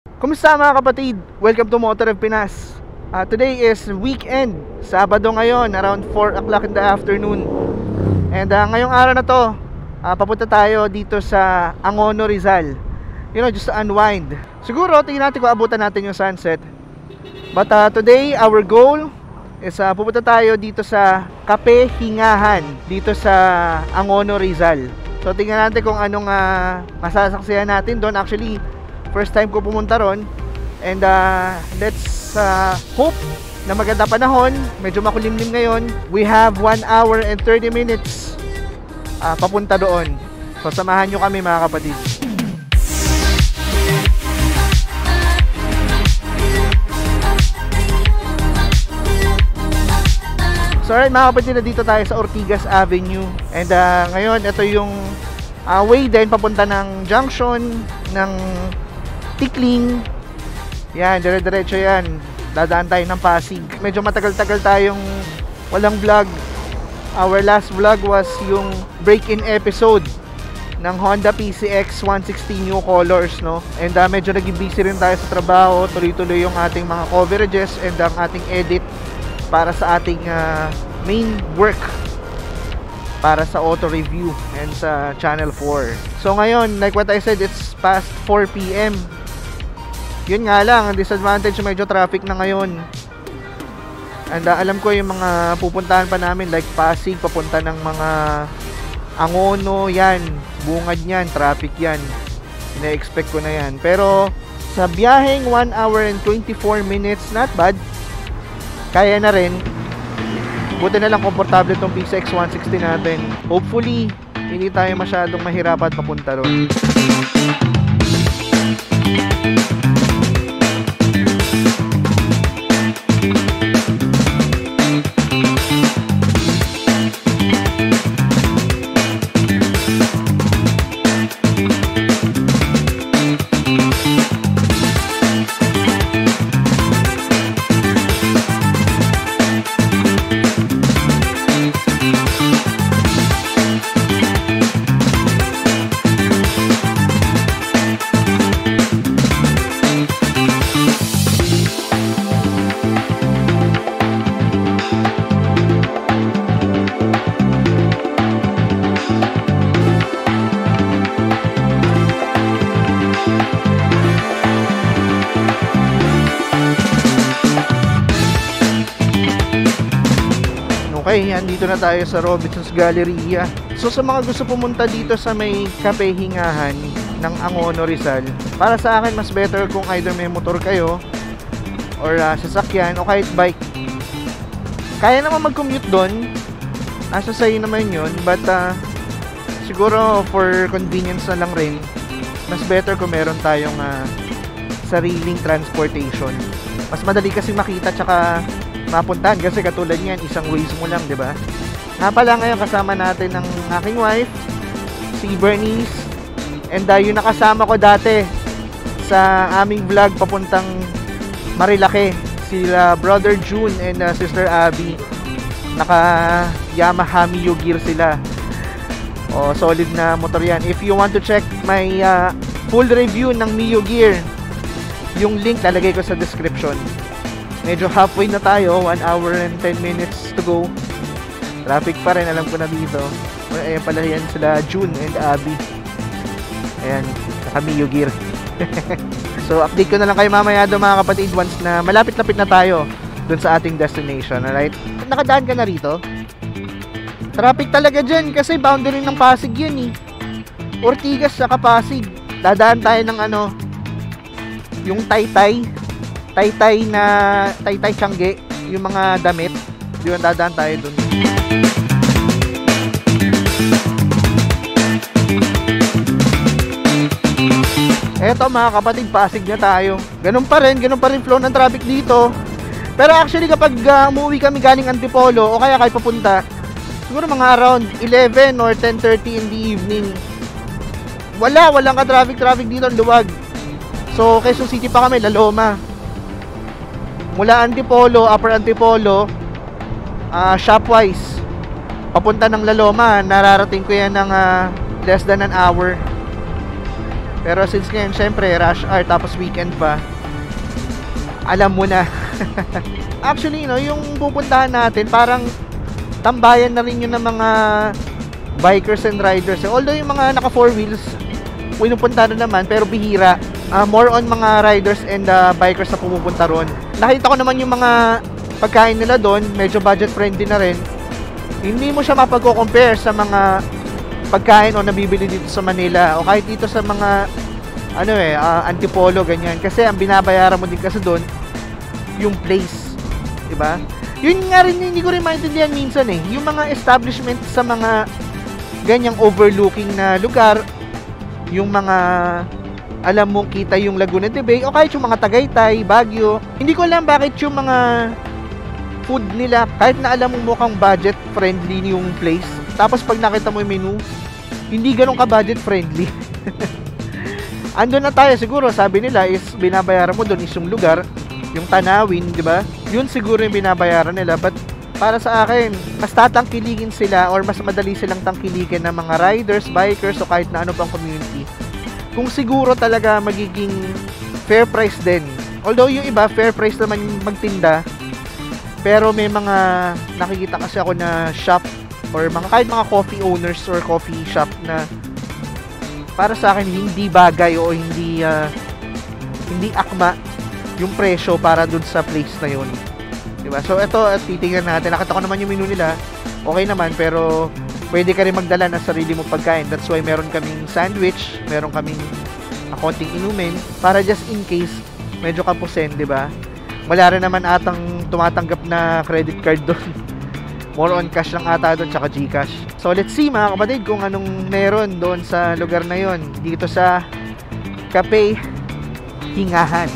Kumusta mga kapatid? Welcome to Motor of Pinas. Today is weekend, Sabado ngayon, around 4 o'clock in the afternoon. And ngayong araw na to, papunta tayo dito sa Angono, Rizal. Just to unwind. Siguro, tingnan natin kung abutan natin yung sunset. But today, our goal is pupunta tayo dito sa Kape Hingahan, dito sa Angono, Rizal. So tingnan natin kung anong masasaksihan natin doon. Actually, first time ko pumunta ron. And let's hope na maganda panahon. Medyo makulimlim ngayon. We have 1 hour and 30 minutes papunta doon. So samahan nyo kami mga kapatid. So alright mga kapatid, na dito tayo sa Ortigas Avenue. And ngayon ito yung way din papunta ng junction ng Tikling. Yan, dire-diretso yan. Dadaan tayo ng Pasig. Medyo matagal-tagal tayong walang vlog. Our last vlog was yung break-in episode ng Honda PCX 160 New Colors, no? And medyo naging busy rin tayo sa trabaho. Tuloy-tuloy yung ating mga coverages and ang ating edit para sa ating main work para sa auto review and sa Channel 4. So ngayon, like what I said, it's past 4 PM. Yun nga lang, ang disadvantage, medyo traffic na ngayon. And alam ko yung mga pupuntahan pa namin like Pasig, papunta ng mga Angono, yan, bungad yan, traffic yan. Ina-expect ko na yan. Pero sa biyaheng 1 hour and 24 minutes, not bad. Kaya na rin. Buti na lang komportable itong PCX 160 natin. Hopefully, hindi tayo masyadong mahirapan papunta ron. Okay, andito na tayo sa Robinsons Galleria. So sa mga gusto pumunta dito sa may Kape Hingahan ng Angono, Rizal, para sa akin mas better kung either may motor kayo or sasakyan o kahit bike. Kaya naman mag-commute doon, nasa sa'yo naman yun. But siguro for convenience na lang rin, mas better kung meron tayong sariling transportation. Mas madali kasi makita tsaka mapuntahan, kasi katulad niyan, isang ways mo lang, di ba? Nga pala ngayon kasama natin ng aking wife, si Bernice, and yung nakasama ko dati sa aming vlog papuntang Marilake, sila Brother June and Sister Abby. Naka Yamaha Mio Gear sila. Solid na motor yan. If you want to check my full review ng Mio Gear, yung link lalagay ko sa description. Medyo halfway na tayo, 1 hour and 10 minutes to go. Traffic pa rin, alam ko na dito. Ayan pala yan sila June and Abby. Ayan, naka Mio Gear. So update ko na lang kayo mamaya doon mga kapatid once na malapit-lapit na tayo doon sa ating destination, alright? Nakadaan ka na rito? Traffic talaga dyan kasi boundary ng Pasig yun eh. Ortigas sa Pasig. Dadaan tayo ng yung Taytay na Taytay Tiangge, yung mga damit. Yun, dadaan tayo dun. Eto mga kapatid, Pasig na tayo. Ganun pa rin flow ng traffic dito. Pero actually kapag umuwi kami galing Antipolo o kaya kahit papunta, siguro mga around 11 or 10:30 in the evening, walang ka-traffic dito, ang luwag. So Quezon City pa kami, Laloma. Mula Antipolo, Upper Antipolo, shopwise papunta ng Laloma, nararating ko yan ng less than an hour. Pero since ngayon, syempre, rush hour tapos weekend pa, alam mo na. Actually, no, yung pupuntahan natin, parang tambayan na rin yun ng mga bikers and riders. Although yung mga naka 4 wheels, pinupunta na naman, pero bihira. More on mga riders and bikers na pumupunta ron. Nakita ko naman yung mga pagkain nila doon, medyo budget friendly na rin. Hindi mo siya mapag-compare sa mga pagkain o nabibili dito sa Manila o kahit dito sa mga Antipolo, ganyan. Kasi ang binabayaran mo din kasi doon yung place, diba? Yun nga rin, hindi ko rin maintindihan minsan yung mga establishment sa mga ganyang overlooking na lugar, yung mga alam mo kita yung Laguna de Bay o kahit yung mga Tagaytay, Baguio, hindi ko alam bakit yung mga food nila, kahit na alam mo mukhang budget friendly yung place, tapos pag nakita mo yung menu, hindi ganun ka budget friendly. Andun na tayo siguro, sabi nila is binabayaran mo doon is yung lugar, yung tanawin, di ba? Yun siguro yung binabayaran nila. But para sa akin, mas tatangkiligin sila or mas madali silang tangkilikin ng mga riders, bikers o kahit na ano pang community kung siguro talaga magiging fair price din. Although yung iba fair price naman magtinda, pero may mga nakikita kasi ako na shop or mga kahit mga coffee owners or coffee shop na para sa akin hindi bagay o hindi akma yung presyo para dun sa place na yun, diba? So ito, titingnan natin. Nakita ko naman yung menu nila, okay naman, pero pwede ka rin magdala ng sarili mo pagkain. That's why meron kaming sandwich, meron kaming konting inumin para just in case medyo kapusin, diba? Wala rin naman atang tumatanggap na credit card doon. More on cash lang ata doon, tsaka Gcash. So let's see mga kapatid kung anong meron doon sa lugar na yon, dito sa Cafe Hingahan,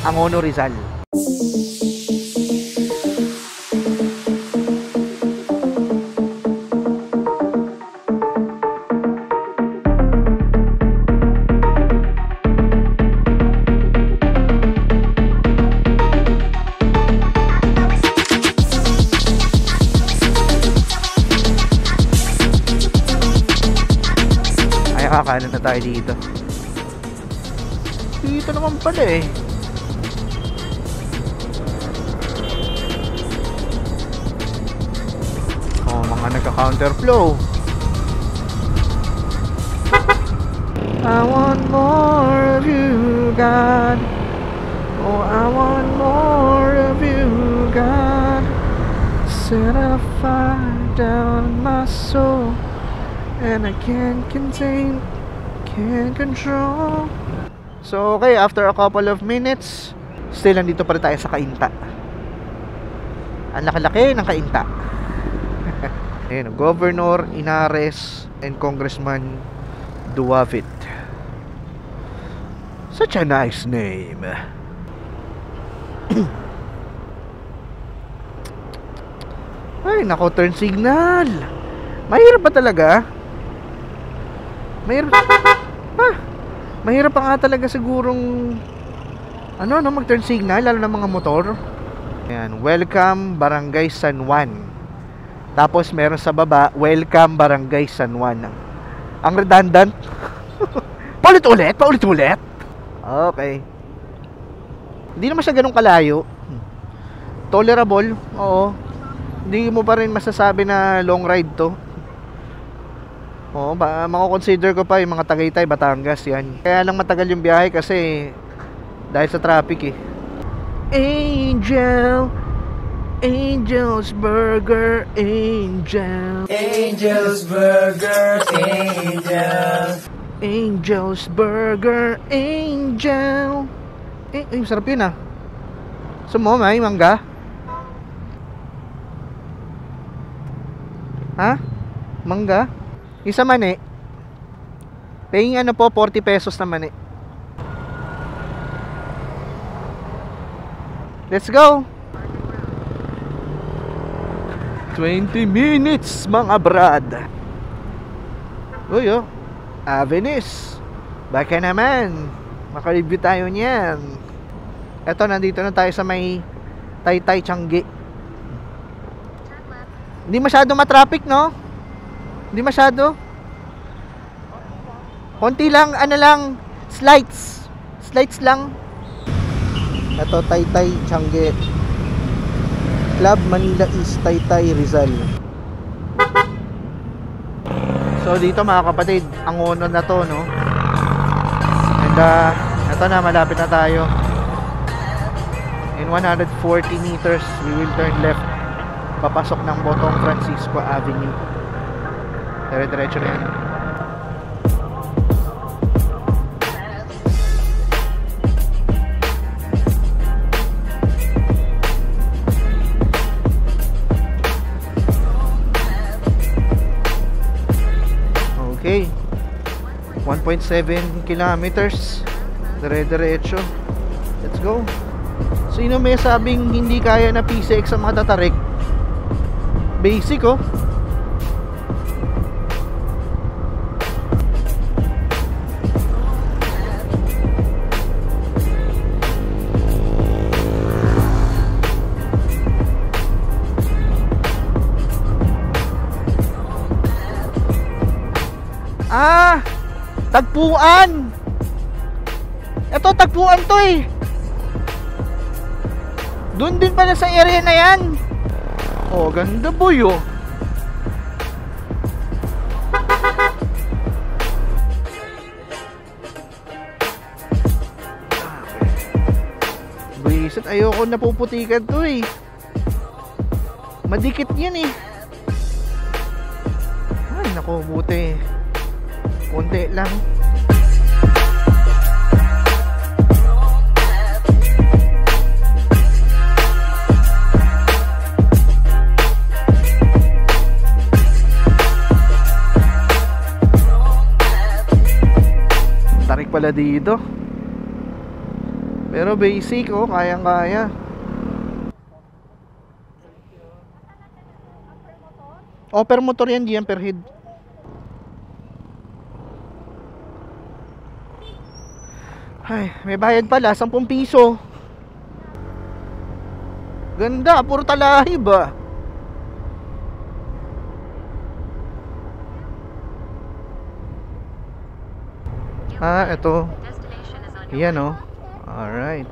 Angono, Rizal. Kakanan na tayo dito. Dito naman pala mga nagka-counterflow. I want more of you, God. Oh, I want more of you, God. Set a fire down in my soul, and I can't contain, can't control. So okay, after a couple of minutes, still nandito pa rin tayo sa Cainta. Ang laki-laki ng Cainta. Ayan, Governor Inares and Congressman Duavit. Such a nice name. Ay, nako, turn signal. Mahirap ba talaga? Mahirap pa nga talaga sigurong mag-turn signal, lalo ng mga motor. Ayan, welcome Barangay San Juan. Tapos meron sa baba, welcome Barangay San Juan. Ang redundant. Paulit-ulit. Okay. Hindi naman siya ganun kalayo. Tolerable, oo. Hindi mo pa rin masasabi na long ride to. Oo, mako-consider ko pa yung mga Tagaytay, Batangas, yan. Kaya lang matagal yung biyahe kasi dahil sa traffic Angel, Angel's Burger, Angel, Angel's Burger, Angel, Angel's Burger, Angel. Sarap yun Sumo, may mangga? Ha? Mangga? Isa mani. Paying 40 pesos na mani. Let's go. 20 minutes mga brad. Uy Avenis. Baka naman makareview tayo niyan. Eto, nandito na tayo sa may Taytay Changi. Hindi masyado matraffic, no? Hindi masyado. Konti lang, ano lang, slides. Slides lang. Ito, Taytay Changi. Club Manila East, Taytay, Rizal. So dito mga kapatid, ang Angono na to, no? And ito na, malapit na tayo. In 140 meters, we will turn left. Papasok ng Botong Francisco Avenue. Dire-diretso na yan. Okay, 1.7 kilometers, dire-diretso. Let's go. Sino may sabing hindi kaya na PCX sa mga tatarik? Basic, oh. Tagpuan. Ito, tagpuan to eh. Doon din pala sa area na yan. Oh, ganda boy, oh. Buisit, ayoko napuputikan to eh. Madikit yan eh. Ay, naku, buti. Konti lang. Tarik pala dito. Pero basic, oh, kayang-kaya. Per motor yan, diyan per head. Ay, may bayad pala, 10 piso. Ganda, puro talahi ba? Ito. Yan, oh. Alright.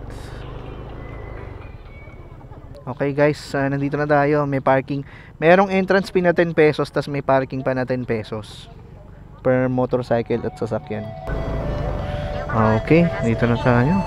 Okay guys, nandito na tayo. May parking. Merong entrance fee na 10 pesos, tas may parking pa na 10 pesos per motorcycle at sasakyan. Okay, dito na tayo.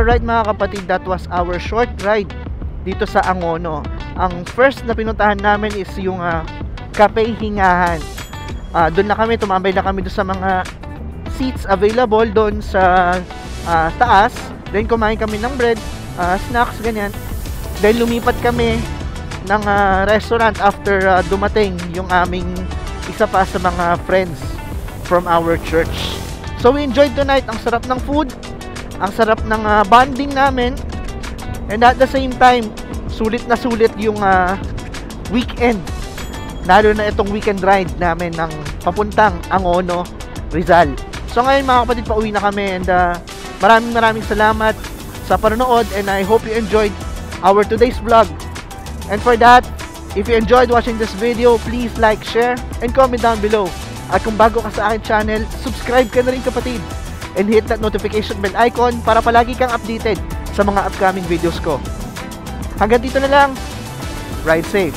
Alright mga kapatid, that was our short ride dito sa Angono. Ang first na pinuntahan namin is yung Cafe Hingahan. Doon na kami, tumambay na kami doon sa mga seats available doon sa taas. Then kumain kami ng bread, snacks, ganyan. Then lumipat kami ng restaurant after dumating yung aming isa pa sa mga friends from our church. So we enjoyed tonight. Ang sarap ng food, ang sarap ng bonding namin, and at the same time sulit na sulit yung weekend, lalo na itong weekend ride namin ng papuntang Angono, Rizal. So ngayon mga kapatid, pauwi na kami, and maraming salamat sa panonood, and I hope you enjoyed our today's vlog. And for that, if you enjoyed watching this video, please like, share, and comment down below. At kung bago ka sa akin channel, subscribe ka na rin kapatid, and hit that notification bell icon para palagi kang updated sa mga upcoming videos ko. Hanggang dito na lang. Ride safe.